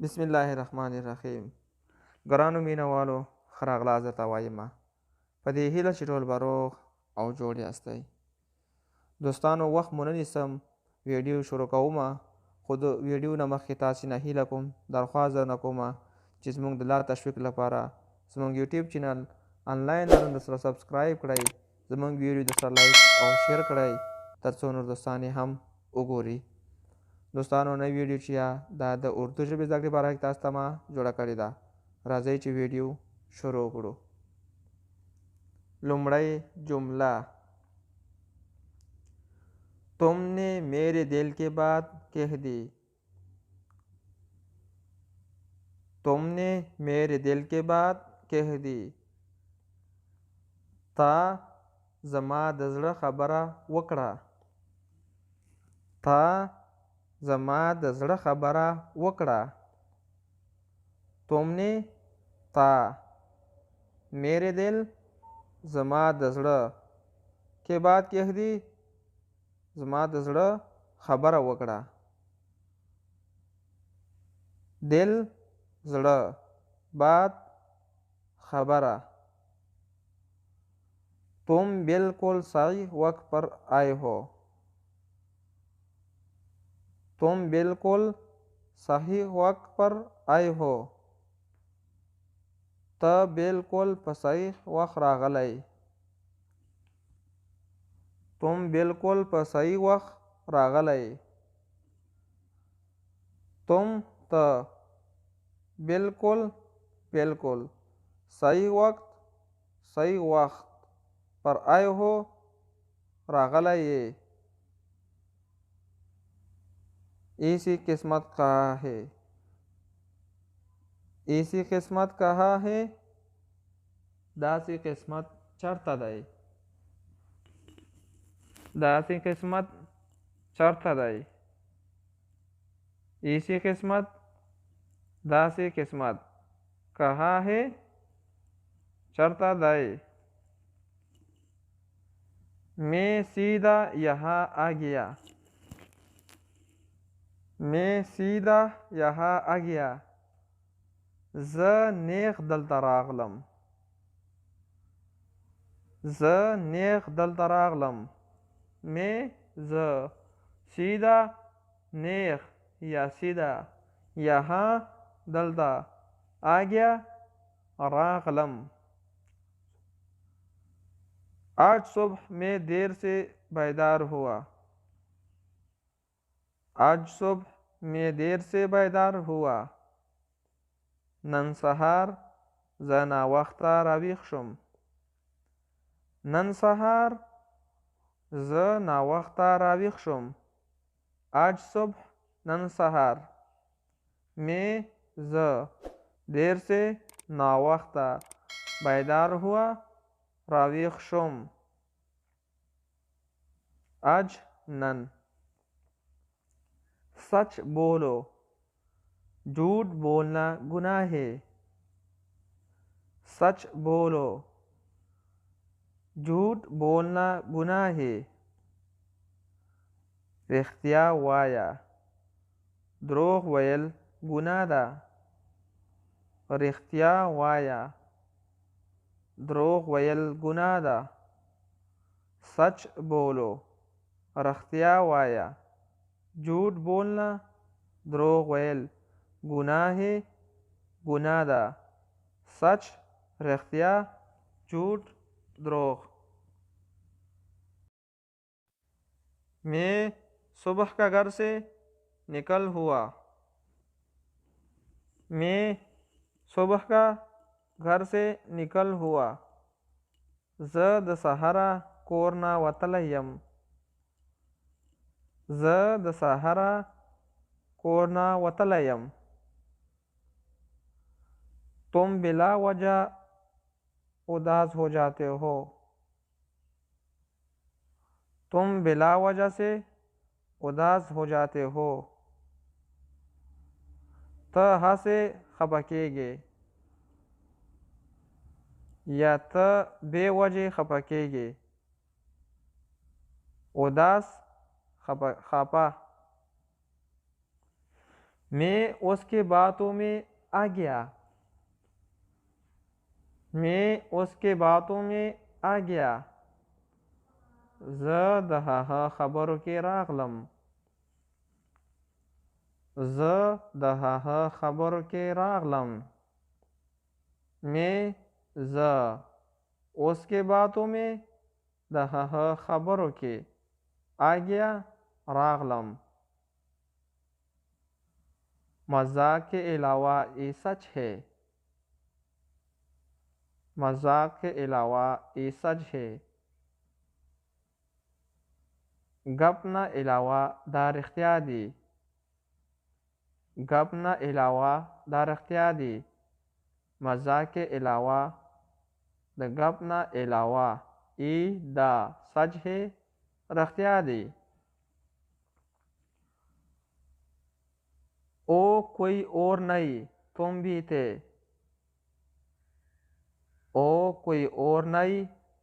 बिस्मिल्लाहिर्रहमानिर्रहीम। ګرانو مینوالو ښه راغلاست درته وایمه په دې هیله چې ټول به روغ او جوړ یاستئ. دوستانو وخت مو نه نیسم، ویډیو شروع کومه، خو د ویډیو نه مخکې تاسې نه هیله کوم، درخواست درنه کومه چې زموږ د لا تشویق لپاره زموږ یوټیوب چینل آنلاین لرن درسره سبسکرایب کړئ، زموږ ویډیو درسره لایک او شیر کړئ تر څو نور دوستان یې هم وګوري. دوستانو نوې ویډیو چې دا د اردو ژبې زده کړې لپاره تاسو ته ما جوړه کړې ده. راځئ چې ویډیو شروع کړو. لومړی جمله: तुमने मेरे दिल की बात कह दी. तुमने मेरे दिल की बात कह दी. تا زما د زړه خبره وکړه. تا زما د زړه خبره وکړه. तुमने تا मेरे दिल زما د زړه کې بات کہہ دی زما د زړه خبره وکړه. دل زړه، بات خبره. तुम बिल्कुल सही वक्त पर आए हो. तुम बिल्कुल सही वक्त पर आए हो. ته बिल्कुल په صحیح وخت راغلی. तुम बिल्कुल په صحیح وخت راغلی. तुम ته बिल्कुल बिल्कुल صحیح वक्त صحیح وخت पर आए हो راغلی یې. ایسی قسمت کہا ہے. ایسی قسمت کہا ہے داسې قسمت چرته دی. داسې قسمت چرته دی. ایسی قسمت داسې قسمت کہا ہے چرته دی. मैं सीधा यहाँ आ गया. मैं सीधा यहाँ आ गया. زه نیغ دلته راغلم. زه نیغ دلته راغلم. میں زه سیده نیغ یا سیده یہاں دلته آگیا راغلم. آج صبح میں دیر سے بیدار ہوا. آج صبح میں دیر سے بیدار ہوا. نن سهار زه ناوخته راویښ شوم. نن سهار زه ناوخته راویښ شوم. آج صبح نن سهار میں زه دیر سے ناوخته بیدار ہوا راویښ شوم. آج نن. सच बोलो. झूठ बोलना गुनाह है. सच बोलो. झूठ बोलना गुनाह है. رښتیا وایه. دروغ ویل ګناه ده. رښتیا وایه. دروغ ویل ګناه ده. سچ بولو. رښتیا وایه. झूठ बोलना دروغ ویل ګناه ہے ګناه ده. سچ رښتیا، झूठ دروغ. मैं सुबह का घर से निकल हुआ. मैं सुबह का घर से निकल हुआ. زه د سهاره کور نه وتلی یم. زه د سهاره کور نه وتلی یم. तुम बिला वजह उदास हो जाते हो. तुम बिला वजह से उदास हो जाते हो. ته هسې خفه کېږې یا ته بې وجې خفه کېږې. اداس خفه. मैं उसके बातों में आ गया। मैं उसके बातों में आ गया। ज़ द हा खबरों के रागलम। ज़ द हा खबरों के रागलम। मैं ज़ उसके बातों में द हा खबरों के आ गया रागलम। मजाक के अलावा ये सच है। मजाक के अलावा ये सच है। गपना अलावा दार इख्तियारी। गपना अलावा दार इख्तियारी। मजाक के अलावा द गपना अलावा ई दा सच है रख्तियारी। ओ कोई और नहीं तुम भी थे। ओ कोई और नहीं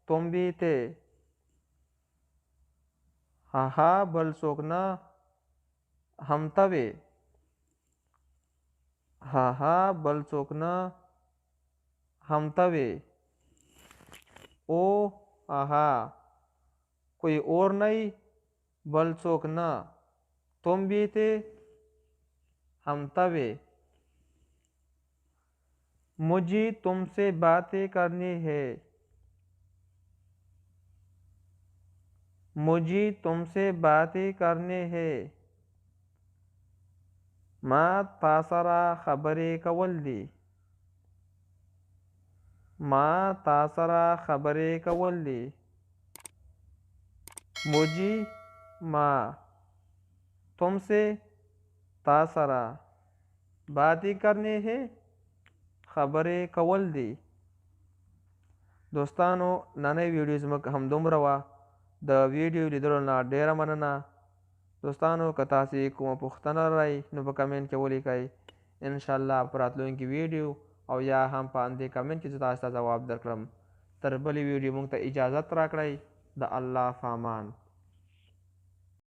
तुम भी थे। हा बल सोकना हम तवे। हा बल सोकना हम तवे। ओ आहा कोई और नहीं बल सोकना तुम भी थे हम तवे। मुझे तुमसे बातें करनी है। मुझे तुमसे बातें करने हैं। माँ तासरा खबरें कवल्दी। माँ तासरा खबरें कवल्दी। मुझे माँ तुमसे तासरा बातें करने हैं खबरें कवल्दी। दोस्तानो नने वीडियोज़ में हम दुमरवा द वीडियो लिदरो ना डेरा मनना। दोस्तानो कतासी कोम पुख्तना राई नु कमेंट के बोली कई इंशाल्लाह अपरातलों की वीडियो और या हम पांदे कमेंट की जवाब दरक्रम तरबली वीडियो मुंगता इजाज़त राकड़ाई द अल्लाह फामान।